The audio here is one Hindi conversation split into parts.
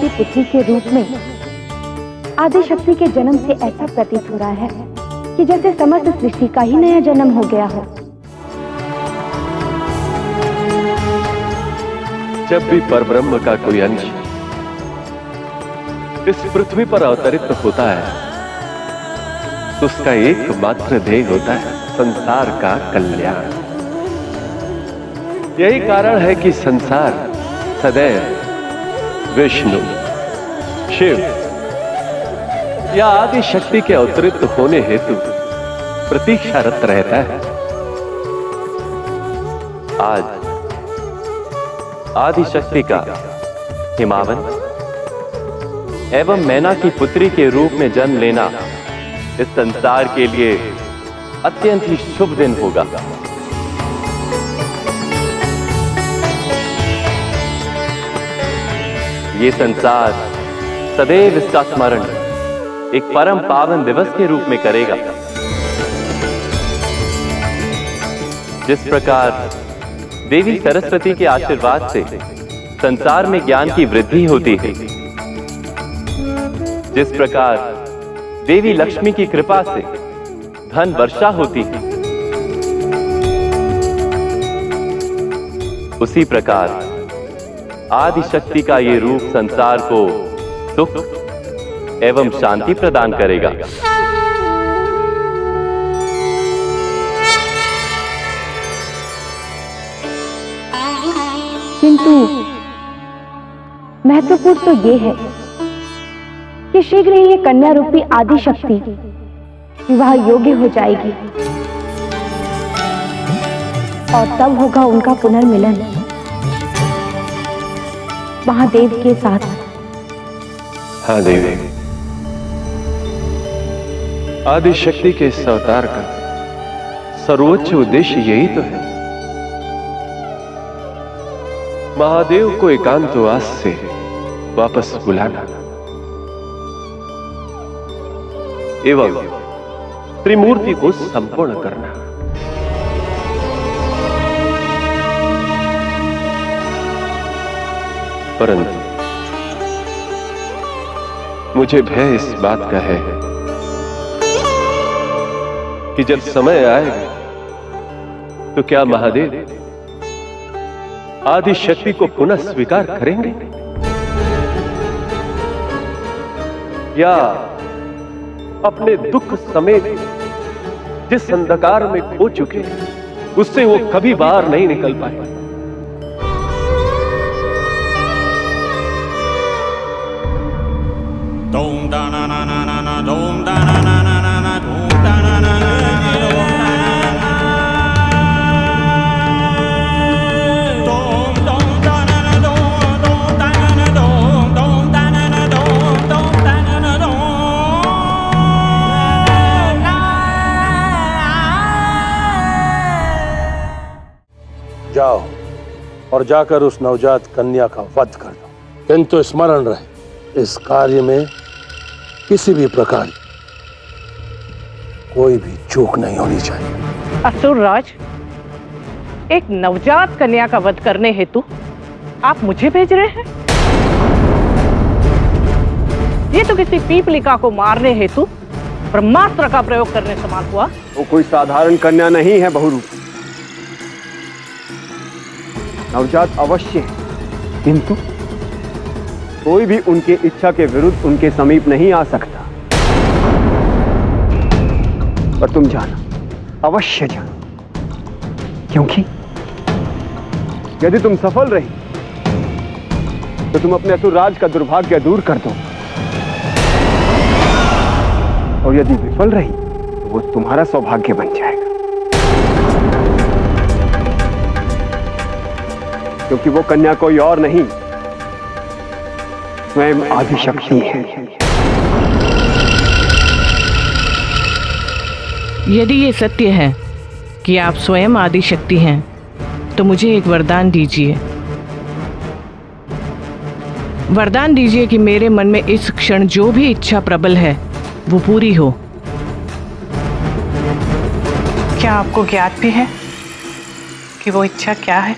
की पुत्री के रूप में आदि शक्ति के जन्म से ऐसा प्रतीत हो रहा है कि जैसे समस्त सृष्टि का ही नया जन्म हो गया हो। जब भी परब्रह्म का कोई अंश इस पृथ्वी पर अवतरित होता है तो उसका एकमात्र ध्येय होता है संसार का कल्याण। यही कारण है कि संसार सदैव विष्णु, शिव या आदि शक्ति के अवतरित होने हेतु प्रतीक्षारत रहता है। आज आदि शक्ति का हिमावन एवं मैना की पुत्री के रूप में जन्म लेना इस संसार के लिए अत्यंत ही शुभ दिन होगा। ये संसार सदैव इसका स्मरण एक परम पावन दिवस के रूप में करेगा। जिस प्रकार देवी सरस्वती के आशीर्वाद से संसार में ज्ञान की वृद्धि होती है, जिस प्रकार देवी लक्ष्मी की कृपा से धन वर्षा होती है, उसी प्रकार आदि शक्ति का ये रूप संसार को सुख एवं शांति प्रदान करेगा। किंतु महत्वपूर्ण तो ये है कि शीघ्र ही ये कन्या रूपी आदि शक्ति विवाह योग्य हो जाएगी और तब होगा उनका पुनर्मिलन महादेव के साथ। हाँ देवी, आदि शक्ति के इस अवतार का सर्वोच्च उद्देश्य यही तो है, महादेव को एकांतवास से वापस बुलाना एवं त्रिमूर्ति को संपूर्ण करना। परंतु मुझे भय इस बात का है कि जब समय आएगा तो क्या महादेव आदि शक्ति को पुनः स्वीकार करेंगे या अपने दुख समेत जिस अंधकार में खो चुके उससे वो कभी बाहर नहीं निकल पाए। जाओ और जाकर उस नवजात कन्या का वध कर दो, किंतु स्मरण रहे इस कार्य में किसी भी प्रकार कोई भी चूक नहीं होनी चाहिए। असुरराज, एक नवजात कन्या का वध करने हेतु आप मुझे भेज रहे हैं? ये तो किसी पीपलिका को मारने हेतु ब्रह्मास्त्र का प्रयोग करने समान हुआ। वो कोई साधारण कन्या नहीं है बहुरूपी, नवजात अवश्य है, किंतु कोई भी उनके इच्छा के विरुद्ध उनके समीप नहीं आ सकता। पर तुम जानो, अवश्य जानो, क्योंकि यदि तुम सफल रही तो तुम अपने असुरराज का दुर्भाग्य दूर कर दो, और यदि विफल रही तो वो तुम्हारा सौभाग्य बन जाएगा, क्योंकि वो कन्या कोई और नहीं, स्वयं आदि शक्ति है। यदि ये सत्य है कि आप स्वयं आदि शक्ति हैं, तो मुझे एक वरदान दीजिए। वरदान दीजिए कि मेरे मन में इस क्षण जो भी इच्छा प्रबल है वो पूरी हो। क्या आपको ज्ञात भी है कि वो इच्छा क्या है?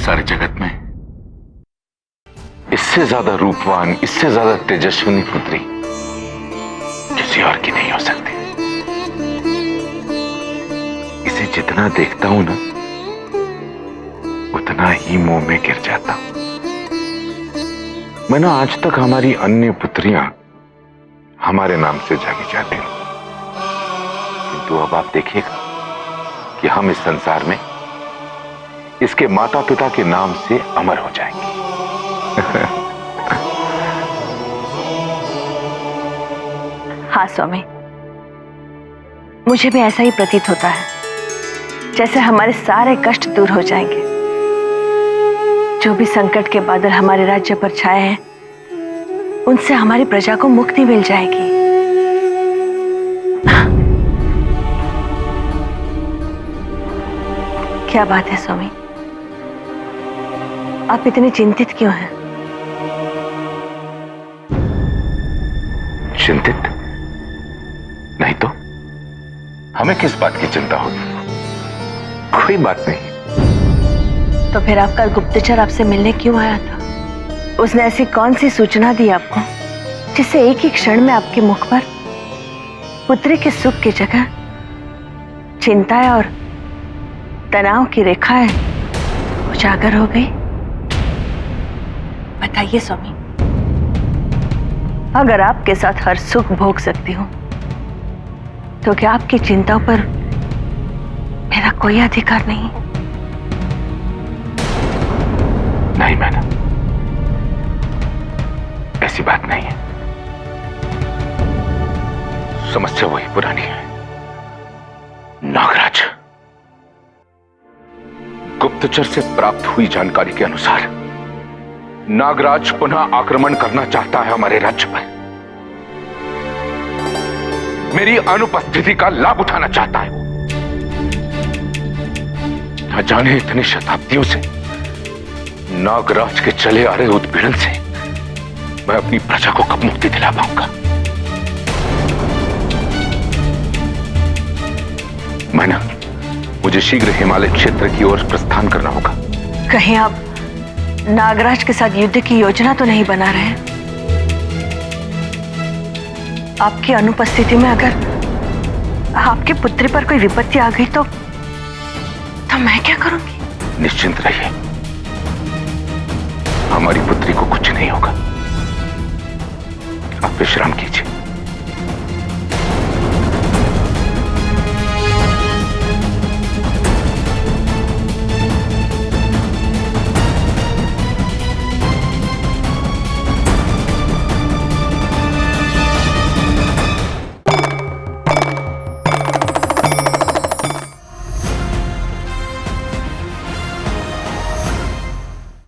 सारे जगत में इससे ज्यादा रूपवान, इससे ज्यादा तेजस्विनी पुत्री किसी और की नहीं हो सकती। इसे जितना देखता हूं ना, उतना ही मोह में गिर जाता हूं। मैं ना आज तक हमारी अन्य पुत्रियां हमारे नाम से जानी जाती हूं, किंतु अब आप देखिएगा कि हम इस संसार में इसके माता पिता के नाम से अमर हो जाएंगे। हाँ स्वामी, मुझे भी ऐसा ही प्रतीत होता है, जैसे हमारे सारे कष्ट दूर हो जाएंगे। जो भी संकट के बादल हमारे राज्य पर छाए हैं, उनसे हमारी प्रजा को मुक्ति मिल जाएगी। क्या बात है स्वामी, आप इतने चिंतित क्यों हैं? चिंतित नहीं तो हमें किस बात की चिंता होगी? कोई बात नहीं। तो फिर आपका गुप्तचर आपसे मिलने क्यों आया था? उसने ऐसी कौन सी सूचना दी आपको जिससे एक ही क्षण में आपके मुख पर पुत्री के सुख की जगह चिंताएं और तनाव की रेखाएं उजागर हो गई? बताइए स्वामी, अगर आपके साथ हर सुख भोग सकती हूं, तो क्या आपकी चिंताओं पर मेरा कोई अधिकार नहीं? नहीं मैना, ऐसी बात नहीं है। समस्या वही पुरानी है। नागराज, गुप्तचर से प्राप्त हुई जानकारी के अनुसार नागराज पुनः आक्रमण करना चाहता है हमारे राज्य पर। मेरी अनुपस्थिति का लाभ उठाना चाहता है। न जाने इतनी शताब्दियों से नागराज के चले आ रहे उत्पीड़न से मैं अपनी प्रजा को कब मुक्ति दिला पाऊंगा। मैना, मुझे शीघ्र हिमालय क्षेत्र की ओर प्रस्थान करना होगा। कहीं आप नागराज के साथ युद्ध की योजना तो नहीं बना रहे? आपकी अनुपस्थिति में अगर आपकी पुत्री पर कोई विपत्ति आ गई तो मैं क्या करूंगी? निश्चिंत रहिए, हमारी पुत्री को कुछ नहीं होगा। आप विश्राम कीजिए।